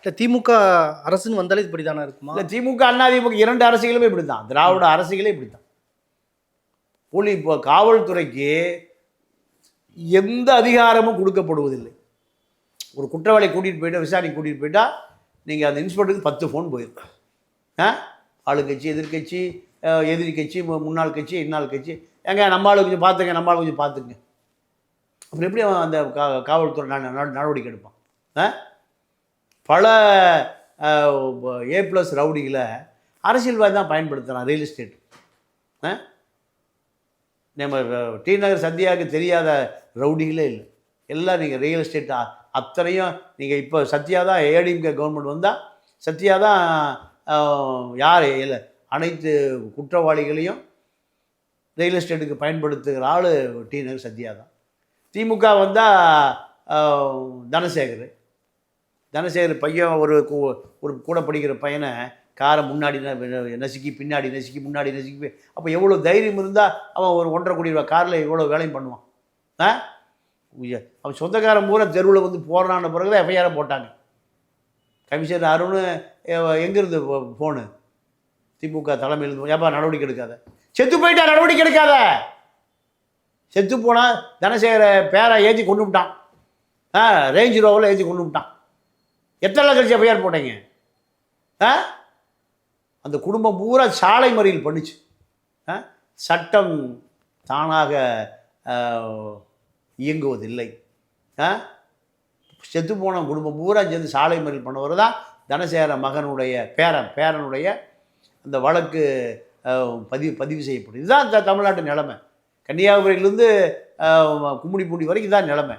இல்லை திமுக அரசுன்னு வந்தாலே இப்படி தானே இருக்குமா? இல்லை திமுக அதிமுக 2 அரசுகளுமே இப்படி தான். திராவிட அரசுகளே இப்படி தான். இப்போ காவல்துறைக்கு எந்த அதிகாரமும் கொடுக்கப்படுவதில்லை. ஒரு குற்றவாளி கூட்டிகிட்டு போயிட்டு விசாரணைக்கு கூட்டிகிட்டு போயிட்டால் நீங்கள் அந்த இன்ஸ்பெக்டருக்கு 10 ஃபோன் போயிருக்கோம். ஆளுங்கட்சி, எதிர்கட்சி, எதிரி கட்சி, முன்னாள் கட்சி, இன்னாள் கட்சி, ஏங்க நம்ம ஆளு கொஞ்சம் பார்த்துங்க, நம்ம ஆளு கொஞ்சம் பார்த்துங்க. அப்புறம் எப்படி அவன் அந்த காவல்துறை நடவடிக்கை எடுப்பான்? பல A+ ரவுடிகளை அரசியல்வாதி தான் பயன்படுத்துகிறான். ரியல் எஸ்டேட் நம்ம டி நகர் சத்யாவுக்கு தெரியாத ரவுடிகளே இல்லை. எல்லாம் நீங்கள் ரியல் எஸ்டேட் அத்தனையும் நீங்கள் இப்போ சத்யா தான் ஏடிஎம்கே கவர்மெண்ட் வந்தால் சத்யா தான் யார் இல்லை அனைத்து குற்றவாளிகளையும் ரியல் எஸ்டேட்டுக்கு பயன்படுத்துகிற ஆள் டி நகர் சத்யா தான். திமுக வந்தால் தனசேகர் பையன் ஒரு கூட படிக்கிற பையனை காரை முன்னாடி நசுக்கி பின்னாடி நசுக்கி முன்னாடி நசுக்கி. அப்போ எவ்வளோ தைரியம் இருந்தால் அவன் ஒரு 1.5 கோடி ரூபா காரில் எவ்வளோ வேலையும் பண்ணுவான்? அவன் சொந்தக்காரன் பூரா தெருவில் வந்து போடுறான பிறகு தான் எஃப்ஐஆரை போட்டாங்க. கமிஷனர் அருண் எங்கேருந்து ஃபோனு திமுக தலைமையில் ஏப்பா நடவடிக்கை எடுக்காத, செத்து போயிட்டா நடவடிக்கை எடுக்காத. செத்து போனால் தனசேகர பேரை ஏற்றி கொண்டு விட்டான். ரேஞ்ச் ரோவில் ஏற்றி கொண்டு விட்டான். எத்தனை லட்சம் கழிச்சு எஃப்ஐஆர் போட்டீங்க? அந்த குடும்பம் பூரா சாலை மறியல் பண்ணிச்சு. சட்டம் தானாக இயங்குவதில்லை. செத்து போன குடும்பம் பூரா சேர்ந்து சாலை மறியல் பண்ணவர் தான் தனசேகர மகனுடைய பேரனுடைய அந்த வழக்கு பதிவு செய்யப்படும். இதுதான் தமிழ்நாட்டு நிலைமை. கன்னியாகுமரியிலேருந்து கும்மிடிப்பூண்டி வரைக்கும் தான் நிலைமை.